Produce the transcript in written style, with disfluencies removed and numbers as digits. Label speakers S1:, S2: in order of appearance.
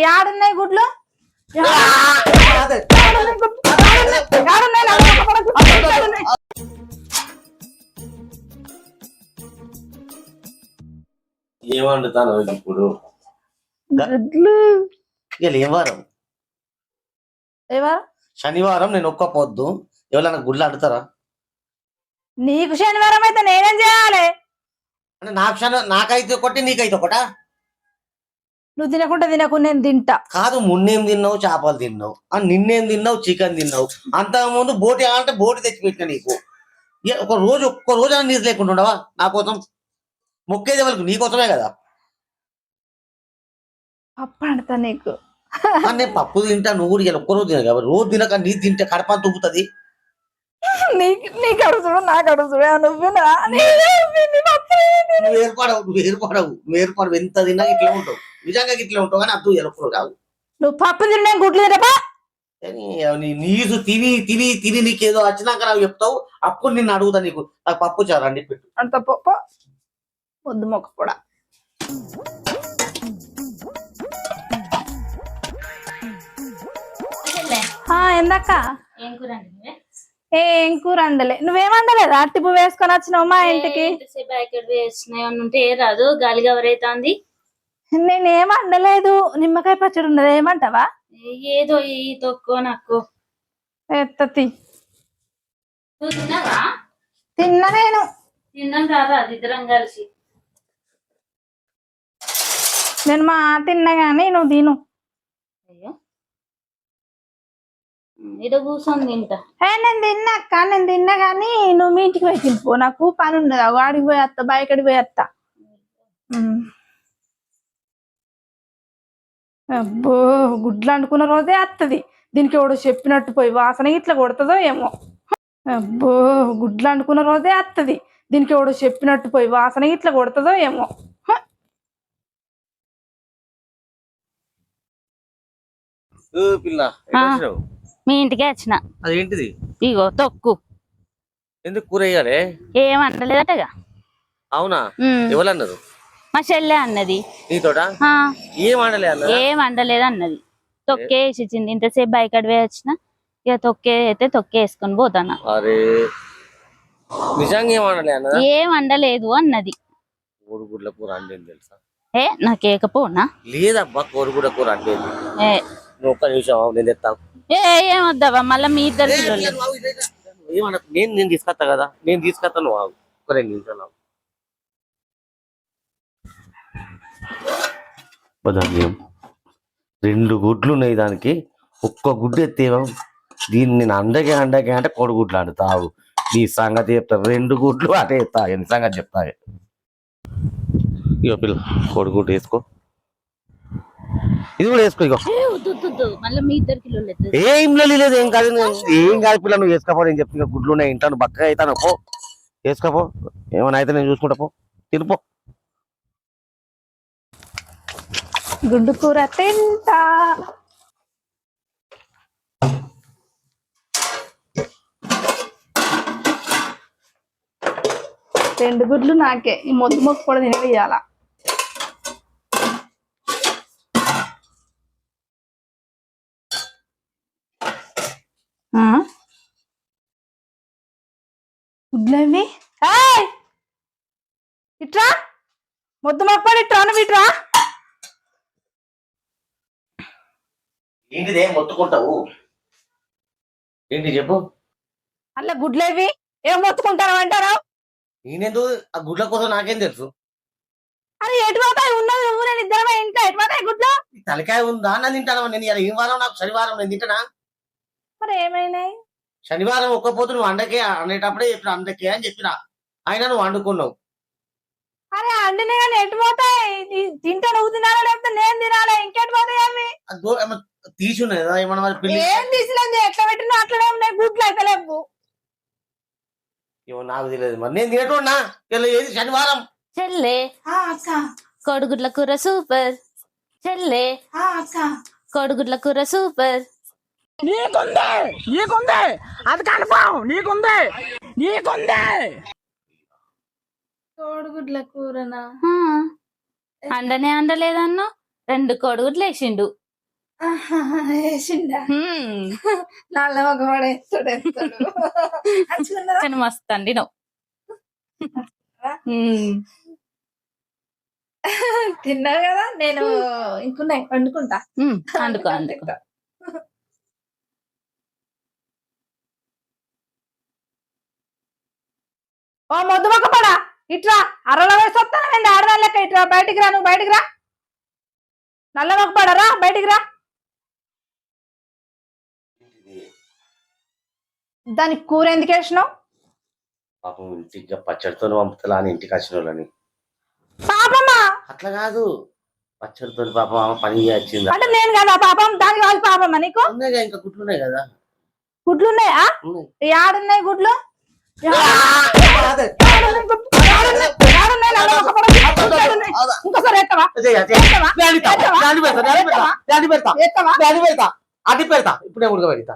S1: యాడున్నాయి గుడ్లు
S2: ఏమంటాను ఇప్పుడు
S1: గుడ్లు
S2: ఏం వారం శనివారం నేను ఒక్క పొద్దు ఎవరైనా గుడ్లు అడుగుతారా?
S1: నీకు శనివారం అయితే నేనేం చేయాలి?
S2: అంటే నాకైతే ఒకటి నీకైతే ఒకటా?
S1: నువ్వు తినకుండా నేను తింటా.
S2: కాదు, మున్నేం తిన్నావు? చేపలు తిన్నావు. నిన్నేం తిన్నావు? చికెన్ తిన్నావు. అంతకు ముందు బోటి అంటే బోటి తెచ్చిపెట్టినా నీకు. ఒక్క రోజు అని నీరు లేకుండా ఉండవా? నా కోసం మొక్కేది వాళ్ళకి నీకోసమే కదా.
S1: పప్పు అంటా నీకు.
S2: నేను పప్పు తింటా, నువ్వు కూడా ఒక్కరోజు తిన కాబట్టి రోజు తినక నీ తింటే కడప తుప్పుతుంది.
S1: నీకు అడుగుతుడు నాకు అడుగుతుడు
S2: నువ్వు ఏర్పడవు ఎంత తిన్నా ఇట్లా ఉంటావు. నిజంగా ఇట్లా ఉంటావు కానీ అద్దు ఎలప్పుడు కావు.
S1: నువ్వు పప్పు తిన్నా గుడ్లు తినపా.
S2: నీసు తిని తిని తిని నీకేదో వచ్చినాక నాకు చెప్తావు. అప్పుడు నిన్ను అడుగుతా నీకు నాకు పప్పు చారండి పెట్టు
S1: అంత పప్పు వద్దు మొక్క కూడా. ఎందక్క ఏం కూర వండలే? నువ్వేం వండలేదా? అట్టి పువ్వు వేసుకొని వచ్చినావు మా ఇంటికి.
S3: ఉంటే రాదు గాలి గవరైతుంది.
S1: నేనేం వండలేదు. నిమ్మకాయ పచ్చడి ఉన్నది, ఏమంటావా?
S3: ఏదో ఈ తొక్కో నాకు
S1: ఎత్తతి.
S3: తిన్నావా?
S1: తిన్నా నేను.
S3: తిన్నాం రాదా ఇద్దరం కలిసి.
S1: నేను మా తిన్నా గాని నువ్వు తిను.
S3: ఇదో కూర్చొని తింటా.
S1: నేను తిన్నా అక్క, నేను తిన్నా గాని నువ్వు మీ ఇంటికి పోయి తినిపో. నాకు పని ఉండదు. వాడికి పోయి వస్తా, బయకడికి పోయి వస్తా. అబ్బో, గుడ్లు అనుకున్న రోజే వస్తుంది. దీనికి ఎవడో చెప్పినట్టు పోయి వాసన ఇట్లా కొడుతుందో ఏమో. అబ్బో, గుడ్లు అనుకున్న రోజే వస్తుంది. దీనికి ఎవడో చెప్పినట్టు పోయి వాసన ఇట్లా కొడుతుందో ఏమో.
S3: మీ ఇంటికి వచ్చిన.
S2: అదేంటిది?
S3: ఇగో తొక్కు.
S2: ఎందుకు కూర వేయాలి?
S3: ఏం అనలేదటగా.
S2: అవునా? ఎవరన్నారు?
S3: మా చెల్లె అన్నది.
S2: నీతోట ఏం
S3: వండలేదు అన్నది. తొక్కే వేసిచ్చింది. ఇంతసేపు బైక్ అడివే వచ్చిన. ఇక తొక్కే అయితే తొక్కే వేసుకొని పోతాను.
S2: అరే నిజంగా
S3: ఏం వండలేదు అన్నది.
S2: కోడిగుడ్ల కూర అండేది తెలుసా?
S3: నాకేకపోనా?
S2: లేదబ్బా, కోడిగుడ్ల కూర అండేది. ఒక్క నిమిషం నేను తెస్తాను.
S3: ఏమొద్దావా మళ్ళీ మీ ఇద్దరు.
S2: నేను తీసుకొస్తా కదా, నేను తీసుకొస్తాను. ఒక 2 నిమిషాలు. రెండు గుడ్లు ఉన్నాయి దానికి. ఒక్క గుడ్డు ఎత్తేమో దీన్ని నేను అండగే అంటే కోడిగుడ్లు ఆడుతావు. నీ సంగతి చెప్తా. 2 గుడ్లు అటే ఎత్తా. నీ సంగతి చెప్తా. ఇగో పిల్ల, కోడిగుడ్డు వేసుకో. ఇది కూడా వేసుకో. ఇగో ఏం లేదు, ఏం కాదు. ఏం కాదు పిల్ల, నువ్వు వేసుకోపో. నేను చెప్తా. గుడ్లు ఉన్నాయి ఇంట్లో, నువ్వు బక్కగా అవుతాను. పో వేసుకోపో. ఏమైనా అయితే నేను చూసుకుంటా. పో తినిపో.
S1: గుడ్డు కూర తింటా. రెండు గుడ్లు నాకే. ఈ మొక్క కూడా తినవేయాల. గుడ్లవి ఇట్రా. మొక్క ఇట్రా. నువ్వు ఇట్రా.
S2: ఏంటిదే మొత్తుకుంటావు? ఏంటి చెప్పు.
S1: అలా గుడ్లేవి ఏం మొత్తుకుంటాను అంటారా?
S2: నేనెందుకు? ఆ గుడ్ల కోసం నాకేం తెలుసు?
S1: అరే ఎటు పోతాయి? ఉన్నది నువ్వు నేను ఇద్దరమే ఇంట్లో. ఎటు పోతాయి గుడ్లు?
S2: తలకాయ ఉందా? నేను తింటాను. నేను ఇలా ఈ వారం నాకు శనివారం నేను తింటానా?
S1: మరి ఏమైనాయి?
S2: శనివారం ఒక్క పోతు నువ్వు అండకే అనేటప్పుడే చెప్పిన అందకే అని చెప్పిన. అయినా నువ్వు వండుకున్నావు.
S1: అరే అండినే కానీ ఎటు పోతాయి? తింటే నువ్వు తినాలా లేకపోతే నేను తినాలా? ఇంకెటు పోతాయి అవి?
S2: తీసున్నాయి కదా ఏమన్నా?
S1: ఏం తీసిలేదు. ఎట్లా పెట్టినా అట్లనే ఉన్నాయి. గుడ్లు అయితే లేవు.
S2: ఏమో నాకు తెలియదు. మరి నేను తినటోన్నా. ఏది శనివారం?
S3: చెల్లె కోడిగుడ్ల కూర సూపర్. చెల్లె కోడిగుడ్ల కూర సూపర్.
S4: నీకుందే అది కన్ఫర్మ్. నీకుందే
S1: కోడిగుడ్ల కూరనా?
S3: అండనే అండలేదన్నా. 2 కోడిగుడ్లు వేసిండు.
S1: వేసిండా నల్ల మగవాడు వేస్తాడు
S3: కానీ మస్తు అండినావు.
S1: తిన్నావు కదా నేను ఇంకున్నాయి వండుకుంటా.
S3: అందుకో అందుకో.
S1: ఓ మొద్దు మొక్క పడా ఇట్లా అరల వయసు వస్తాను ఆడదాని లెక్క ఇట్లా బయటికి రా, నువ్వు బయటికి రా. నల్ల మొక్క పడరా బయటికి రా. దానికి కూర ఎందుకు వేసినావు?
S2: పాపం ఇంటికి పచ్చడితో పంపుతా అని ఇంటికి వచ్చిన వాళ్ళని.
S1: పాపమ్మా
S2: అట్లా కాదు, పచ్చడితో పాపం ఆమె పని వచ్చింది
S1: అంటే నేను కదా పాపం, దానికి కాదు పాపమ్మా నీకు.
S2: ఉన్నాయిగా, ఇంకా గుట్లు ఉన్నాయి కదా.
S1: గుడ్లు ఉన్నాయా?
S2: ఉన్నాయి.
S1: ఏడున్నాయి గుడ్లు? ఇంకోసారి ఎత్తవా?
S2: అది పెడతా ఇప్పుడే ఉడకబెడతా.